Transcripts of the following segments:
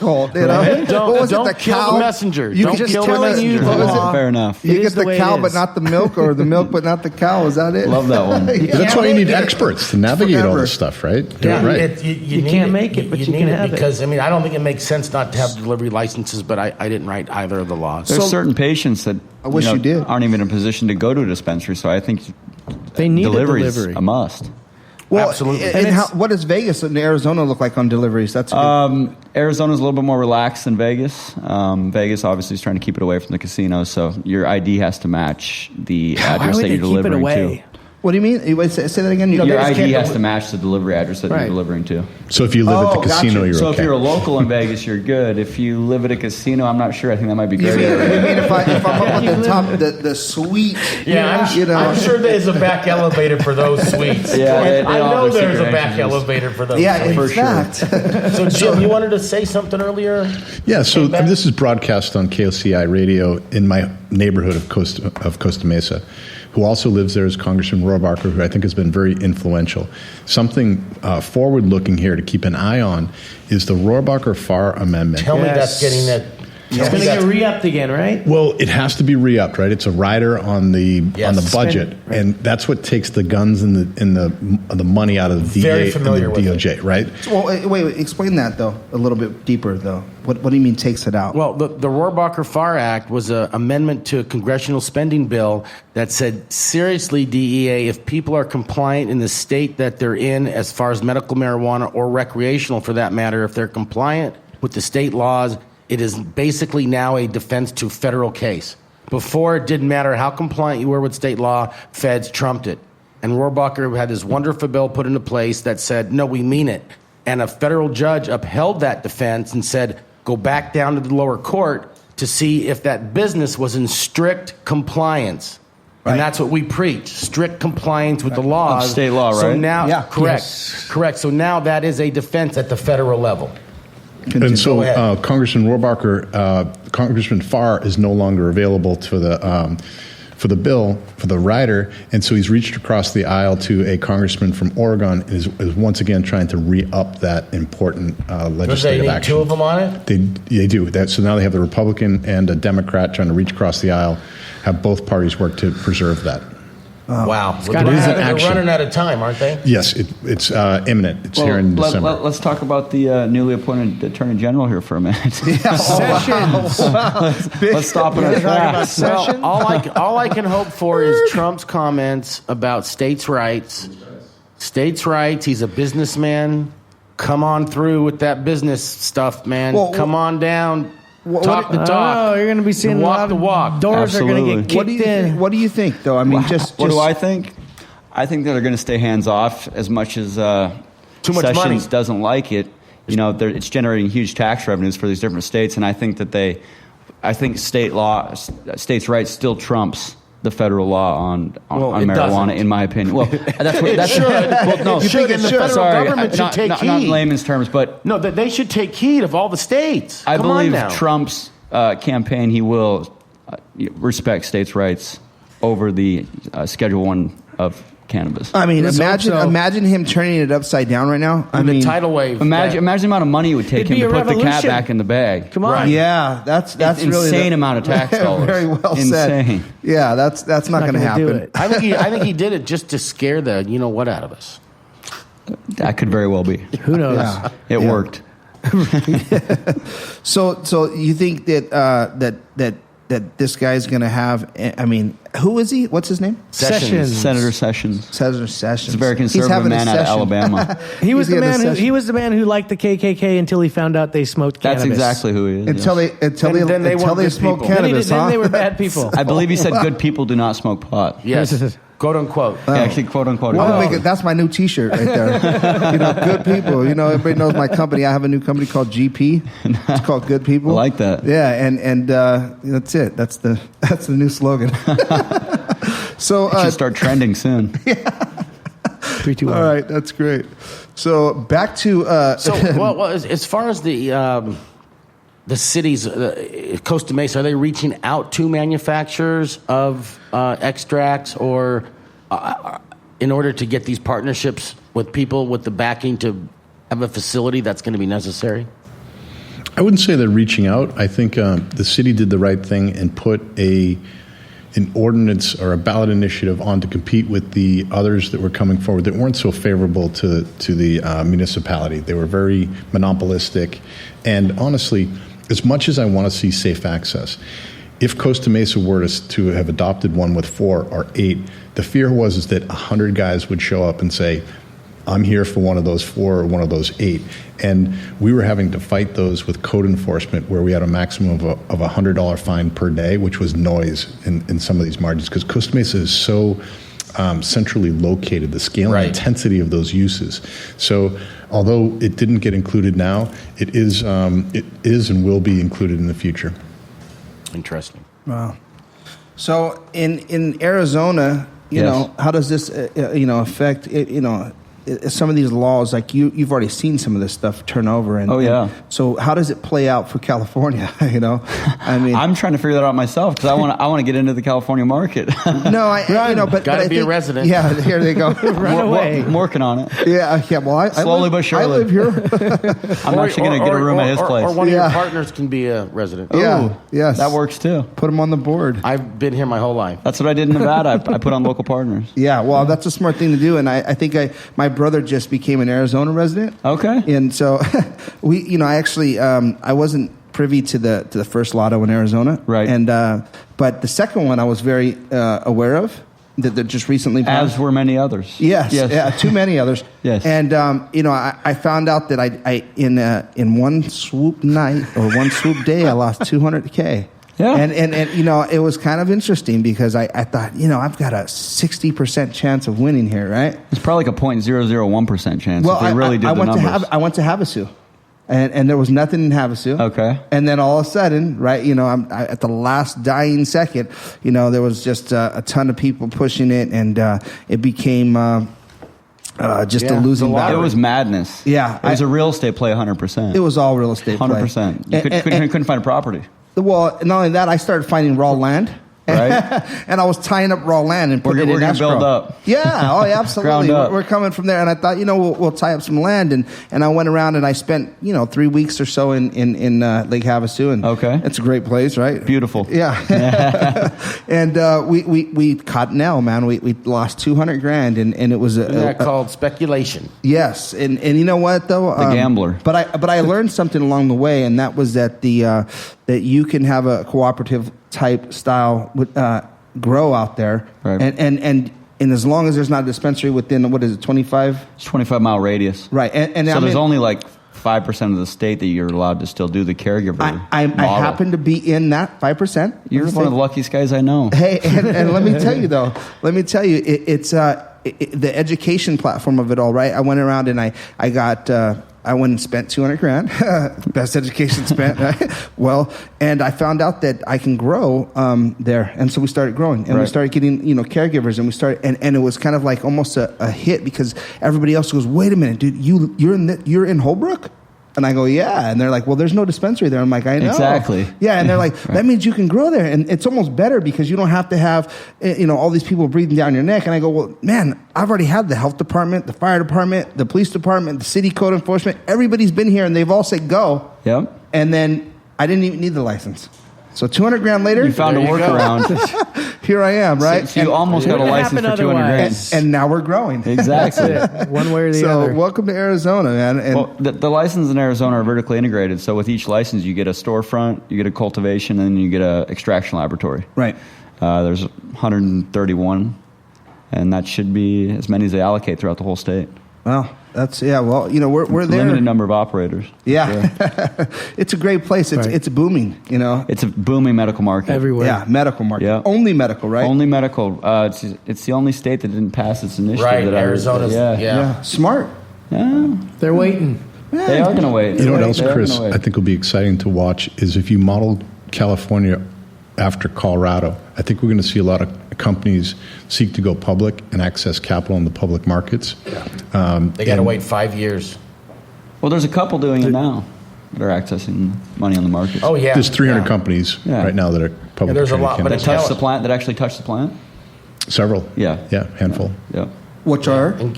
cult. You know? Don't kill the messenger. Don't kill the messenger. Fair enough. You get the cow but not the milk, or the milk but not the cow. Is that it? Love that one. That's why you need experts to navigate all this stuff, right? Yeah, right. You can't make it, but you can have it. Because, I mean, I don't think it makes sense not to have delivery licenses, but I didn't write either of the laws. There's certain patients that I wish you did. aren't even in a position to go to a dispensary, so I think They need delivery a is delivery. a must. Well, Absolutely. And what does Vegas and Arizona look like on deliveries? That's Arizona's a little bit more relaxed than Vegas. Vegas obviously is trying to keep it away from the casinos, so your ID has to match the address that you're delivering to. What do you mean? Wait, say that again. Your ID has to match the delivery address that you're delivering to. So if you live at the casino, you're so okay. if you're a local in Vegas, you're good. If you live at a casino, I'm not sure. I think that might be great. You mean if I'm up at the top, the suite? Yeah, I'm sure there's a back elevator for those suites. Yeah, I know there's a back elevator for those suites. Yeah, in fact. So, Jim, you wanted to say something earlier? Yeah, so this is broadcast on KOCI radio in my neighborhood of Costa Mesa. Who also lives there is Congressman Rohrabacher, who I think has been very influential. Something forward-looking here to keep an eye on is the Rohrabacher-Farr Amendment. Tell me that's getting that. It's going to get re-upped again, right? Well, it has to be re-upped, right? It's a rider on the budget, and that's what takes the guns and the money out of the DA and the DOJ, right? Well, wait, explain that though a little bit deeper though. What do you mean takes it out? Well, the Rohrabacher-Farr Act was an amendment to a congressional spending bill that said, seriously, DEA, if people are compliant in the state that they're in as far as medical marijuana or recreational for that matter, if they're compliant with the state laws, it is basically now a defense to federal case. Before, it didn't matter how compliant you were with state law, feds trumped it. And Rohrabacher had this wonderful bill put into place that said, no, we mean it. And a federal judge upheld that defense and said, go back down to the lower court to see if that business was in strict compliance. Right. And that's what we preach, strict compliance with the laws. Of state law, right? So now, correct. Yes. Correct. So now that is a defense at the federal level. And so Congressman Rohrabacher, Congressman Farr is no longer available for the bill, for the rider, and so he's reached across the aisle to a congressman from Oregon and is once again trying to re-up that important legislative action. They need two of them on it? They do. So now they have the Republican and a Democrat trying to reach across the aisle, have both parties work to preserve that. Wow. They're running out of time, aren't they? Yes, it's imminent. It's here in December. Let's talk about the newly appointed Attorney General here for a minute. Sessions. Let's stop in our tracks. Well, all I can hope for is Trump's comments about states' rights. States' rights. He's a businessman. Come on through with that business stuff, man. Come on down. Talk the talk. Oh, you're going to be seeing walk the walk. Doors are going to get kicked in. What do you think, though? I mean, what do I think? I think that they're going to stay hands off as much as too much Sessions money doesn't like it. You know, it's generating huge tax revenues for these different states, and I think that states' rights still trumps the federal law on marijuana, doesn't. in my opinion. Well, that's should. Well, no, It should, and the federal government should take heed. Not in layman's terms, but no, they should take heed of all the states. I believe Trump's campaign, he will respect states' rights over the Schedule 1 of cannabis. I mean, imagine him turning it upside down right now. The tidal wave. Imagine the amount of money it would take him to put the cat back in the bag. Come on. Right. Yeah, that's it's really insane amount of tax dollars. Very well insane. said. Yeah, that's not going to happen. I think he did it just to scare the out of us. That could very well be. Who knows? Yeah. It worked. So you think that this guy's going to have? I mean, who is he? What's his name? Sessions. Senator Sessions. Senator Sessions. He's a very conservative man out of Alabama. He was the man who liked the KKK until he found out they smoked cannabis. That's exactly who he is. Until they smoked cannabis. Then they were bad people. I believe he said good people do not smoke pot. Yes. Quote unquote. Actually, quote unquote. That's my new T-shirt right there. Good people. Everybody knows my company. I have a new company called GP. It's called Good People. I like that. Yeah, and that's it. That's the new slogan. So it should start trending soon. 3, 2, 1. All right, that's great. So back to as far as the cities, Costa Mesa, are they reaching out to manufacturers of extracts or in order to get these partnerships with people with the backing to have a facility that's going to be necessary? I wouldn't say they're reaching out. I think the city did the right thing and put an ordinance or a ballot initiative on to compete with the others that were coming forward that weren't so favorable to the municipality. They were very monopolistic. And honestly, as much as I want to see safe access, if Costa Mesa were to have adopted one with 4 or 8, the fear was that 100 guys would show up and say, I'm here for one of those 4 or one of those 8. And we were having to fight those with code enforcement where we had a maximum of a $100 fine per day, which was noise in some of these margins, because Costa Mesa is so centrally located, the scale and intensity of those uses. So although it didn't get included now, it is and will be included in the future. Interesting. Wow. So in Arizona, you know, how does this affect some of these laws? Like you've already seen some of this stuff turn over. And so how does it play out for California? I mean, I'm trying to figure that out myself because I want to get into the California market. No, but gotta be a resident. Yeah, here they go. Run away. I'm working on it. Yeah. Well, Slowly but surely. I live here. I'm actually going to get a room at his place. Or one of your partners can be a resident. Yeah. Yes. That works too. Put them on the board. I've been here my whole life. That's what I did in Nevada. I put on local partners. Yeah. Well, that's a smart thing to do, and I think my brother just became an Arizona resident. Okay. And so I actually I wasn't privy to the first lotto in Arizona. Right. And but the second one I was very aware of that just recently passed. As were many others. Yes. Yeah, too many others. Yes. And I found out that I in one swoop night or one swoop day I lost $200K. Yeah. And it was kind of interesting because I thought, I've got a 60% chance of winning here, right? It's probably like a 0.001% chance if we really did the numbers. I went to Havasu, and there was nothing in Havasu. Okay. And then all of a sudden, right, I'm at the last dying second, there was just a ton of people pushing it, and it became just a losing battle. It was madness. Yeah. It was a real estate play 100%. It was all real estate play. 100%. You couldn't find a property. Well, not only that, I started finding raw land. Right. And I was tying up raw land and putting it in escrow. We're going to build up. Yeah. Oh, yeah, absolutely. Ground up. We're coming from there. And I thought, we'll tie up some land. And I went around and I spent, 3 weeks or so in Lake Havasu. And okay. It's a great place, right? Beautiful. Yeah. And we caught an L, man. We lost $200,000 and it was called speculation. Yes. And you know what, though? The gambler. But I learned something along the way, and that was that that you can have a cooperative type style grow out there, right. and as long as there's not a dispensary within 25? It's 25-mile radius, right? And so there's only like 5% of the state that you're allowed to still do the caregiver. I happen to be in that 5%. You're one of the luckiest guys I know. Hey, and let me tell you though, it's the education platform of it all, right? I went around and I went and spent $200,000, best education spent. Right? Well, and I found out that I can grow there, and so we started growing, and we started getting caregivers, and we started, and it was kind of like almost a hit because everybody else goes, wait a minute, dude, you're in Holbrook. And I go, yeah. And they're like, well, there's no dispensary there. I'm like, I know. Exactly. Yeah. And they're like, that means you can grow there. And it's almost better because you don't have to have, all these people breathing down your neck. And I go, well, man, I've already had the health department, the fire department, the police department, the city code enforcement. Everybody's been here and they've all said go. Yep. And then I didn't even need the license. So $200,000 later, you found a workaround. Here I am, right? So you almost got a license for $200,000, and now we're growing. Exactly. One way or the other. So welcome to Arizona, man. And well, the licenses in Arizona are vertically integrated. So with each license, you get a storefront, you get a cultivation, and you get a extraction laboratory. Right. There's 131, and that should be as many as they allocate throughout the whole state. Well, we're there. Limited number of operators. Yeah. Sure. It's a great place. It's booming, It's a booming medical market. Everywhere. Yeah, medical market. Yeah. Only medical, right? Only medical. It's the only state that didn't pass its initiative. Right, that Arizona's. Yeah. Smart. Yeah. They're waiting. They are going to wait. You know what else, Chris, I think will be exciting to watch is if you model California after Colorado, I think we're going to see a lot of companies seek to go public and access capital in the public markets. Yeah. They got to wait 5 years. Well, there's a couple doing it now that are accessing money on the market. Oh, yeah. There's 300 companies right now that are public. There's a lot, but that touch the plant, that actually touch the plant? Several. Yeah. Yeah, handful. Yeah. Which are? Do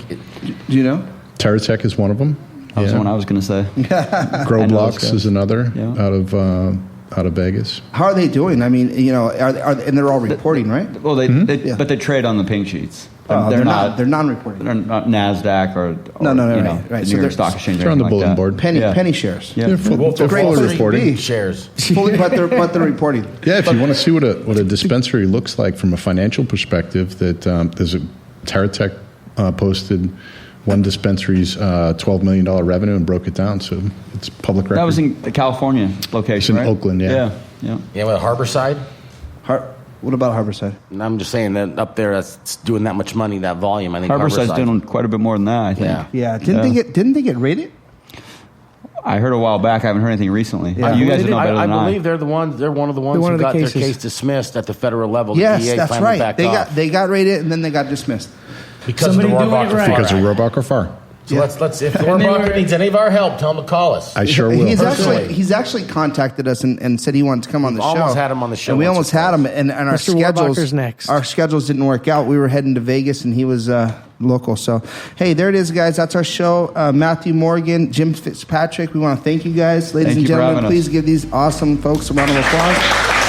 you know? TerraTech is one of them. That was the one I was going to say. Grow Blocks is another Yeah. out of Vegas. How are they doing? I mean, and they're all reporting, right? Well, but they trade on the pink sheets. They're not. They're non-reporting. They're not NASDAQ or right. the New York Stock Exchange. They're on the bulletin board. Penny shares. Yeah. They're fully reporting. Shares. But they're reporting. Yeah, if you want to see what a dispensary looks like from a financial perspective, that there's a TerraTech posted one dispensary's $12 million revenue and broke it down, so it's public record. That was in the California location, It's in Oakland, yeah. Yeah, with Harborside. What about Harborside? And I'm just saying that up there, that's doing that much money, that volume. I think Harborside's doing quite a bit more than that, I think. Yeah. Didn't they get rated? I heard a while back. I haven't heard anything recently. Yeah. You guys know better than I believe they're one of the ones who got their case dismissed at the federal level. Yes, the DA that's finally right. backed off. They got rated and then they got dismissed. Because of the Rohrabacher right. Farr Because of Act. Rohrabacher Farr. So let's if Rohrabacher needs any of our help, tell him to call us. I sure will. He's actually contacted us and said he wanted to come on the show. Almost had him on the show. And we once almost or had twice. him, and our Mr. Warbacher's schedules next. Our schedules didn't work out. We were heading to Vegas, and he was local. So, hey, there it is, guys. That's our show. Mathew Morgan, Jim Fitzpatrick. We want to thank you guys, ladies and Thank you for gentlemen. having us. Please give these awesome folks a round of applause.